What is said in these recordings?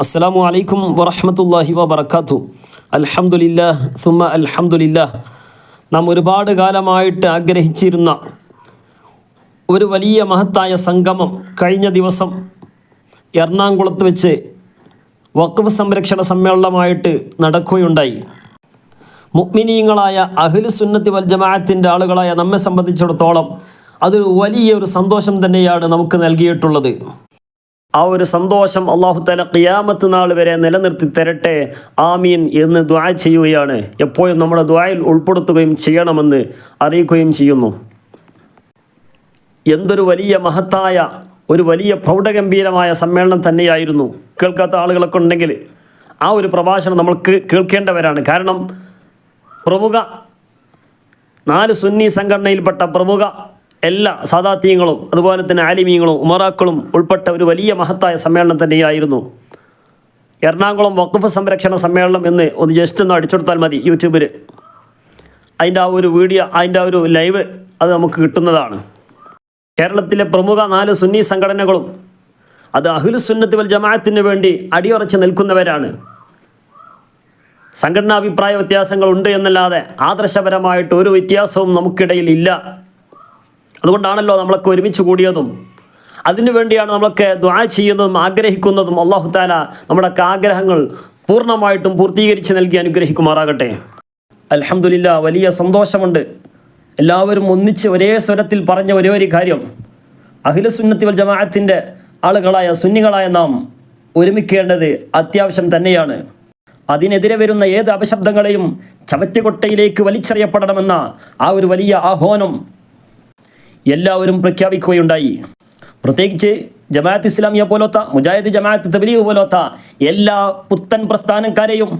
അസ്സലാമു അലൈക്കും വറഹ്മത്തുള്ളാഹി വബറകാതുഹു. അൽഹംദുലില്ലാഹ് സുമ്മ അൽഹംദുലില്ലാഹ്. നാം ഒരുപാട് കാലമായിട്ട് ആഗ്രഹിച്ചിരുന്ന ഒരു വലിയ മഹത്തായ സംഗമം കഴിഞ്ഞ ദിവസം എറണാകുളത്ത് വെച്ച് വഖഫ് സംരക്ഷണ സമ്മേളനമായിട്ട് നടക്കുകയുണ്ടായി. മുഅ്മിനീങ്ങളായ അഹ്ലു സുന്നത്തി വൽ ജമാഅത്തിൻ്റെ ആളുകളായ നമ്മെ സംബന്ധിച്ചിടത്തോളം അതൊരു വലിയൊരു സന്തോഷം തന്നെയാണ് നമുക്ക് നൽകിയിട്ടുള്ളത്. ആ ഒരു സന്തോഷം അല്ലാഹു തആല ഖിയാമത്ത് നാൾ വരെ നിലനിർത്തി തരട്ടെ, ആമീൻ എന്ന് ദുആ ചെയ്യുകയാണ്. എപ്പോഴും നമ്മുടെ ദുആയിൽ ഉൾപ്പെടുത്തുകയും ചെയ്യണമെന്ന് അറിയിക്കുകയും ചെയ്യുന്നു. എന്തൊരു വലിയ മഹത്തായ ഒരു വലിയ പ്രൗഢഗംഭീരമായ സമ്മേളനം തന്നെയായിരുന്നു. കേൾക്കാത്ത ആളുകളൊക്കെ ഉണ്ടെങ്കിൽ ആ ഒരു പ്രഭാഷണം നമ്മൾക്ക് കേൾക്കേണ്ടവരാണ്. കാരണം പ്രമുഖ 4 സുന്നി സംഘടനയിൽപ്പെട്ട പ്രമുഖ എല്ലാ സാദാത്യങ്ങളും അതുപോലെ തന്നെ ആലിമീങ്ങളും ഉമറാക്കളും ഉൾപ്പെട്ട ഒരു വലിയ മഹത്തായ സമ്മേളനം തന്നെയായിരുന്നു. എറണാകുളം വഖഫ് സംരക്ഷണ സമ്മേളനം എന്ന് ഒന്ന് ജസ്റ്റ് ഒന്ന് അടിച്ചെടുത്താൽ മതി യൂട്യൂബിൽ. അതിൻ്റെ ആ ഒരു വീഡിയോ, അതിൻ്റെ ആ ഒരു ലൈവ് അത് നമുക്ക് കിട്ടുന്നതാണ്. കേരളത്തിലെ പ്രമുഖ 4 സുന്നി സംഘടനകളും അത് അഹ്ലു സുന്നത്തി വൽ ജമാഅത്തിന് വേണ്ടി അടിയുറച്ച് നിൽക്കുന്നവരാണ്. സംഘടനാ അഭിപ്രായ വ്യത്യാസങ്ങളുണ്ട് എന്നല്ലാതെ ആദർശപരമായിട്ട് ഒരു വ്യത്യാസവും നമുക്കിടയിൽ ഇല്ല. അതുകൊണ്ടാണല്ലോ നമ്മളൊക്കെ ഒരുമിച്ച് കൂടിയതും. അതിനു വേണ്ടിയാണ് നമ്മളൊക്കെ ദുആ ചെയ്യുന്നതും ആഗ്രഹിക്കുന്നതും. അല്ലാഹു തആല നമ്മുടെ ആഗ്രഹങ്ങൾ പൂർണ്ണമായിട്ടും പൂർത്തീകരിച്ച് നൽകി അനുഗ്രഹിക്കുമാറാകട്ടെ. അൽഹംദുലില്ലാഹ്, വലിയ സന്തോഷമുണ്ട്. എല്ലാവരും ഒന്നിച്ച് ഒരേ സ്വരത്തിൽ പറഞ്ഞ ഒരേ ഒരു കാര്യം, അഹ്ലു സുന്നത്തി വൽ ജമാഅത്തിൻ്റെ ആളുകളായ സുന്നികളായ നാം ഒരുമിക്കേണ്ടത് അത്യാവശ്യം തന്നെയാണ്. അതിനെതിരെ വരുന്ന ഏത് അപശബ്ദങ്ങളെയും ചവറ്റുകൊട്ടയിലേക്ക് വലിച്ചെറിയപ്പെടണമെന്ന ആ ഒരു വലിയ ആഹ്വാനം എല്ലാവരും പ്രഖ്യാപിക്കുകയുണ്ടായി. പ്രത്യേകിച്ച് ജമാഅത്ത് ഇസ്ലാമിയ പോലത്തെ, മുജാഹിദ് ജമാഅത്ത് തബ്ലീഗ് പോലത്തെ എല്ലാ പുത്തൻ പ്രസ്ഥാനക്കാരെയും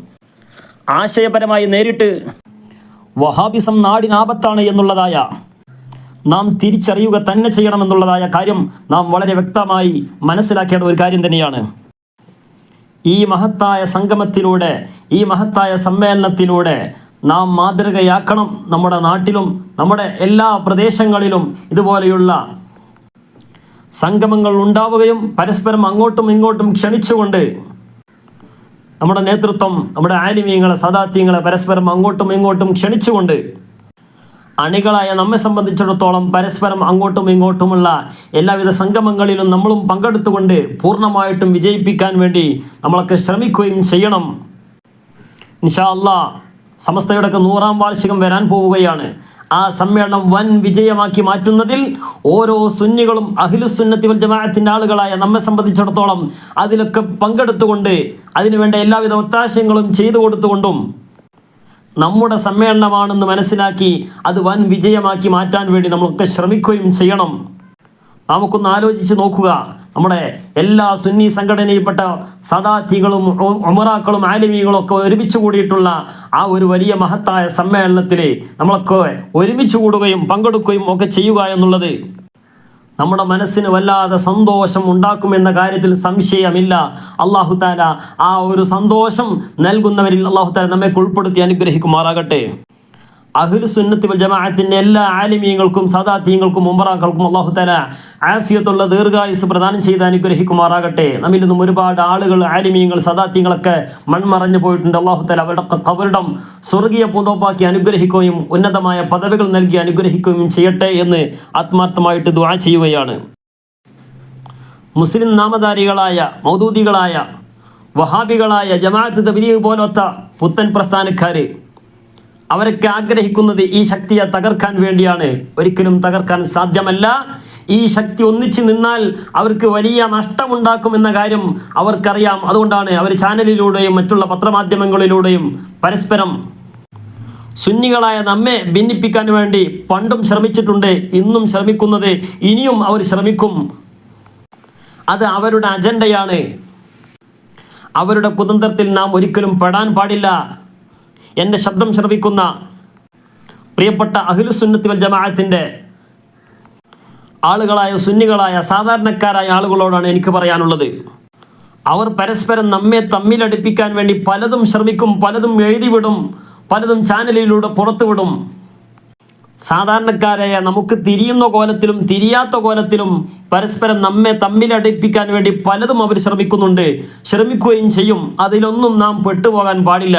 ആശയപരമായി നേരിട്ട് വഹാബിസം നാടിനാപത്താണ് എന്നുള്ളതായ നാം തിരിച്ചറിയുക തന്നെ ചെയ്യണമെന്നുള്ളതായ കാര്യം നാം വളരെ വ്യക്തമായി മനസ്സിലാക്കേണ്ട ഒരു കാര്യം തന്നെയാണ്. ഈ മഹത്തായ സംഗമത്തിലൂടെ, ഈ മഹത്തായ സമ്മേളനത്തിലൂടെ നാം മാതൃകയാക്കണം. നമ്മുടെ നാട്ടിലും നമ്മുടെ എല്ലാ പ്രദേശങ്ങളിലും ഇതുപോലെയുള്ള സംഗമങ്ങൾ ഉണ്ടാവുകയും പരസ്പരം അങ്ങോട്ടും ഇങ്ങോട്ടും ക്ഷണിച്ചുകൊണ്ട് നമ്മുടെ നേതൃത്വം, നമ്മുടെ ആലിമീങ്ങളെ സദാത്യങ്ങളെ പരസ്പരം അങ്ങോട്ടും ഇങ്ങോട്ടും ക്ഷണിച്ചുകൊണ്ട് അണികളായ നമ്മെ സംബന്ധിച്ചിടത്തോളം പരസ്പരം അങ്ങോട്ടും ഇങ്ങോട്ടുമുള്ള എല്ലാവിധ സംഗമങ്ങളിലും നമ്മളും പങ്കെടുത്തുകൊണ്ട് പൂർണ്ണമായിട്ടും വിജയിപ്പിക്കാൻ വേണ്ടി നമ്മളൊക്കെ ശ്രമിക്കുകയും ചെയ്യണം. ഇൻഷാ അല്ലാഹ് സമസ്തയുടെയൊക്കെ 100-ാം വാർഷികം വരാൻ പോവുകയാണ്. ആ സമ്മേളനം വൻ വിജയമാക്കി മാറ്റുന്നതിൽ ഓരോ സുന്നികളും അഹ്ലു സുന്നത്തി വൽ ജമാഅത്തിൻ്റെ ആളുകളായ നമ്മെ സംബന്ധിച്ചിടത്തോളം അതിലൊക്കെ പങ്കെടുത്തുകൊണ്ട് അതിനുവേണ്ട എല്ലാവിധ ഒത്താശയങ്ങളും ചെയ്തു കൊടുത്തുകൊണ്ടും നമ്മുടെ സമ്മേളനമാണെന്ന് മനസ്സിലാക്കി അത് വൻ വിജയമാക്കി മാറ്റാൻ വേണ്ടി നമ്മളൊക്കെ ശ്രമിക്കുകയും ചെയ്യണം. നമുക്കൊന്ന് ആലോചിച്ച് നോക്കുക. നമ്മുടെ എല്ലാ സുന്നി സംഘടനയിൽപ്പെട്ട സദാത്യങ്ങളും ഉമറാക്കളും ആലിമീകളും ഒക്കെ ഒരുമിച്ച് കൂടിയിട്ടുള്ള ആ ഒരു വലിയ മഹത്തായ സമ്മേളനത്തിൽ നമ്മളൊക്കെ ഒരുമിച്ച് കൂടുകയും പങ്കെടുക്കുകയും ഒക്കെ ചെയ്യുക എന്നുള്ളത് നമ്മുടെ മനസ്സിന് വല്ലാതെ സന്തോഷം ഉണ്ടാക്കുമെന്ന കാര്യത്തിൽ സംശയമില്ല. അല്ലാഹു തആല ആ ഒരു സന്തോഷം നൽകുന്നവരിൽ അല്ലാഹു തആല നമ്മെ ഉൾപ്പെടുത്തി അനുഗ്രഹിക്കുമാറാകട്ടെ. അഹ്ലു സുന്നത്തി വൽ ജമാഅത്തിൻ്റെ എല്ലാ ആലിമീങ്ങൾക്കും സദാത്യങ്ങൾക്കും ഉമറാക്കൾക്കും അല്ലാഹു തആല ആഫിയത്തുള്ള ദീർഘായുസ് പ്രദാനം ചെയ്ത് അനുഗ്രഹിക്കുമാറാകട്ടെ. നമ്മിൽ നിന്നും ഒരുപാട് ആളുകൾ, ആലിമീങ്ങൾ, സദാത്യങ്ങളൊക്കെ മൺമറഞ്ഞു പോയിട്ടുണ്ട്. അല്ലാഹു തആല അവരുടെ ഖബറിടം സ്വർഗീയ പൂന്തോപ്പാക്കി അനുഗ്രഹിക്കുകയും ഉന്നതമായ പദവികൾ നൽകി അനുഗ്രഹിക്കുകയും ചെയ്യട്ടെ എന്ന് ആത്മാർത്ഥമായിട്ട് ദുആ ചെയ്യുകയാണ്. മുസ്ലിം നാമധാരികളായ മൗദൂദികളായ വഹാബികളായ ജമാഅത്ത് തബ്ലീഗ് പോലത്തെ പുത്തൻ പ്രസ്ഥാനക്കാർ അവരൊക്കെ ആഗ്രഹിക്കുന്നത് ഈ ശക്തിയെ തകർക്കാൻ വേണ്ടിയാണ്. ഒരിക്കലും തകർക്കാൻ സാധ്യമല്ല. ഈ ശക്തി ഒന്നിച്ചു നിന്നാൽ അവർക്ക് വലിയ നഷ്ടമുണ്ടാക്കുമെന്ന കാര്യം അവർക്കറിയാം. അതുകൊണ്ടാണ് അവർ ചാനലിലൂടെയും മറ്റുള്ള പത്രമാധ്യമങ്ങളിലൂടെയും പരസ്പരം സുന്നികളായ നമ്മെ ഭിന്നിപ്പിക്കാൻ വേണ്ടി പണ്ടും ശ്രമിച്ചിട്ടുണ്ട്, ഇന്നും ശ്രമിക്കുന്നത്, ഇനിയും അവർ ശ്രമിക്കും. അത് അവരുടെ അജണ്ടയാണ്. അവരുടെ കുതന്ത്രത്തിൽ നാം ഒരിക്കലും പെടാൻ പാടില്ല. എൻ്റെ ശബ്ദം ശ്രവിക്കുന്ന പ്രിയപ്പെട്ട അഹ്ലു സുന്നത്തി വൽ ജമാഅത്തിൻ്റെ ആളുകളായ സുന്നികളായ സാധാരണക്കാരായ ആളുകളോടാണ് എനിക്ക് പറയാനുള്ളത്. അവർ പരസ്പരം നമ്മെ തമ്മിലടിപ്പിക്കാൻ വേണ്ടി പലതും ശ്രമിക്കും, പലതും എഴുതിവിടും, പലതും ചാനലിലൂടെ പുറത്തുവിടും. സാധാരണക്കാരായ നമുക്ക് തിരിയുന്ന കോലത്തിലും തിരിയാത്ത കോലത്തിലും പരസ്പരം നമ്മെ തമ്മിലടിപ്പിക്കാൻ വേണ്ടി പലതും അവർ ശ്രമിക്കുകയും ചെയ്യും. അതിലൊന്നും നാം പെട്ടുപോകാൻ പാടില്ല.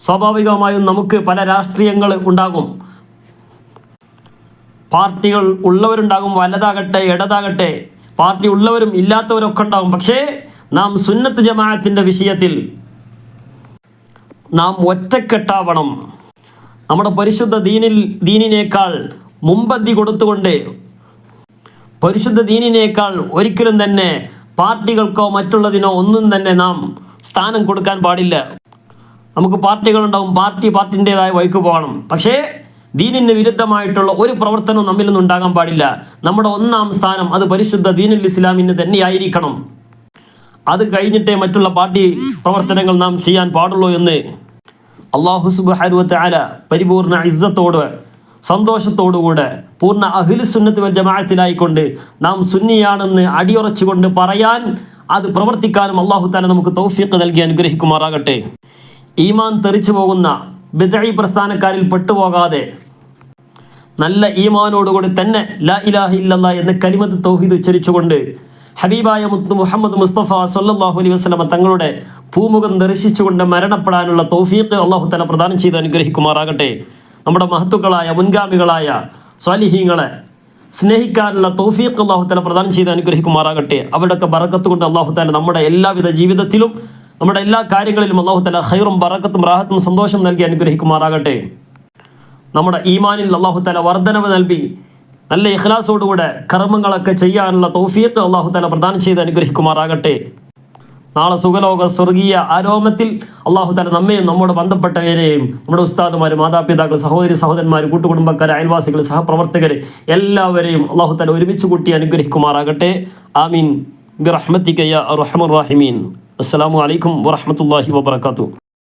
സ്വാഭാവികമായും നമുക്ക് പല രാഷ്ട്രീയങ്ങൾ ഉണ്ടാകും, പാർട്ടികൾ ഉള്ളവരുണ്ടാകും, വലതാകട്ടെ ഇടതാകട്ടെ, പാർട്ടി ഉള്ളവരും ഇല്ലാത്തവരൊക്കെ ഉണ്ടാകും. പക്ഷേ നാം സുന്നത്ത് ജമാഅത്തിൻ്റെ വിഷയത്തിൽ നാം ഒറ്റക്കെട്ടാവണം. നമ്മുടെ പരിശുദ്ധ ദീനിനേക്കാൾ മുമ്പന്തി കൊടുത്തുകൊണ്ട്, പരിശുദ്ധ ദീനിനേക്കാൾ ഒരിക്കലും തന്നെ പാർട്ടികൾക്കോ മറ്റുള്ളതിനോ ഒന്നും തന്നെ നാം സ്ഥാനം കൊടുക്കാൻ പാടില്ല. നമുക്ക് പാർട്ടികളുണ്ടാവും, പാർട്ടിൻ്റെതായ വഴിക്ക് പോകണം. പക്ഷേ ദീനിന് വിരുദ്ധമായിട്ടുള്ള ഒരു പ്രവർത്തനവും നമ്മിൽ നിന്നും ഉണ്ടാകാൻ പാടില്ല. നമ്മുടെ ഒന്നാം സ്ഥാനം അത് പരിശുദ്ധ ദീനുൽ ഇസ്ലാമിന് തന്നെയായിരിക്കണം. അത് കഴിഞ്ഞിട്ടേ മറ്റുള്ള പാർട്ടി പ്രവർത്തനങ്ങൾ നാം ചെയ്യാൻ പാടുള്ളൂ എന്ന് അല്ലാഹു സുബ്ഹാനഹു വ തആല പരിപൂർണ ഇസ്സത്തോട് സന്തോഷത്തോടുകൂടെ പൂർണ്ണ അഹ്ലു സുന്നത്ത് വൽ ജമാഅത്തിലായിക്കൊണ്ട് നാം സുന്നിയാണെന്ന് അടിയുറച്ചുകൊണ്ട് പറയാൻ, അത് പ്രവർത്തിക്കാനും അല്ലാഹു തആല നമുക്ക് തൗഫീഖ് നൽകി അനുഗ്രഹിക്കുമാറാകട്ടെ. ഈമാൻ തെറിച്ചു പോകുന്ന ബിദ്അഈ പ്രസ്ഥാനക്കാരിൽ പെട്ടുപോകാതെ നല്ല ഈമാനോടുകൂടി തന്നെ ലാ ഇലാഹ ഇല്ലല്ലാഹ് എന്ന കലിമത്ത് തൗഹീദ് ഉച്ചരിച്ചുകൊണ്ട് ഹബീബായ മുത്ത് മുഹമ്മദ് മുസ്തഫ സല്ലല്ലാഹു അലൈഹി വസല്ലം തങ്ങളുടെ പൂമുഖം ദർശിച്ചുകൊണ്ട് മരണപ്പെടാനുള്ള തൗഫീഖ് അല്ലാഹു തആല പ്രദാനം ചെയ്ത് അനുഗ്രഹിക്കുമാറാകട്ടെ. നമ്മുടെ മഹത്തുക്കളായ മുൻഗാമികളായ സ്വാലിഹീങ്ങളെ സ്നേഹിക്കാനുള്ള തൗഫീഖ് അല്ലാഹു തആല പ്രദാനം ചെയ്ത് അനുഗ്രഹിക്കുമാറാകട്ടെ. അവരുടെയൊക്കെ ബറക്കത്ത് കൊണ്ട് അല്ലാഹു തആല നമ്മുടെ എല്ലാവിധ ജീവിതത്തിലും നമ്മുടെ എല്ലാ കാര്യങ്ങളിലും അല്ലാഹു തആല ഖൈറും ബറക്കത്തും റാഹത്തും സന്തോഷം നൽകി അനുഗ്രഹിക്കുമാറാകട്ടെ. നമ്മുടെ ഈമാനിൽ അല്ലാഹു തആല വർദ്ധനവ് നൽകി നല്ല ഇഖ്ലാസോടുകൂടെ കർമ്മങ്ങളൊക്കെ ചെയ്യാനുള്ള തൗഫീഖ് അല്ലാഹു തആല പ്രദാനം ചെയ്ത് അനുഗ്രഹിക്കുമാറാകട്ടെ. നാളെ സുഖലോക സ്വർഗീയ ആരോമത്തിൽ അല്ലാഹു തആല നമ്മയും നമ്മോട് ബന്ധപ്പെട്ടവരെയും നമ്മുടെ ഉസ്താദുമാർ, മാതാപിതാക്കൾ, സഹോദരി സഹോദരന്മാർ, കൂട്ടുകുടുംബക്കാർ, അയൽവാസികൾ, സഹപ്രവർത്തകർ എല്ലാവരെയും അല്ലാഹു തആല ഒരുമിച്ച് കൂട്ടി അനുഗ്രഹിക്കുമാറാകട്ടെ. ആമീൻ ബിറഹ്മതിക യാ അർഹമർ റഹീമീൻ. അസ്സലാമു അലൈക്കും വറഹ്മത്തുള്ളാഹി വബറകാതുഹു.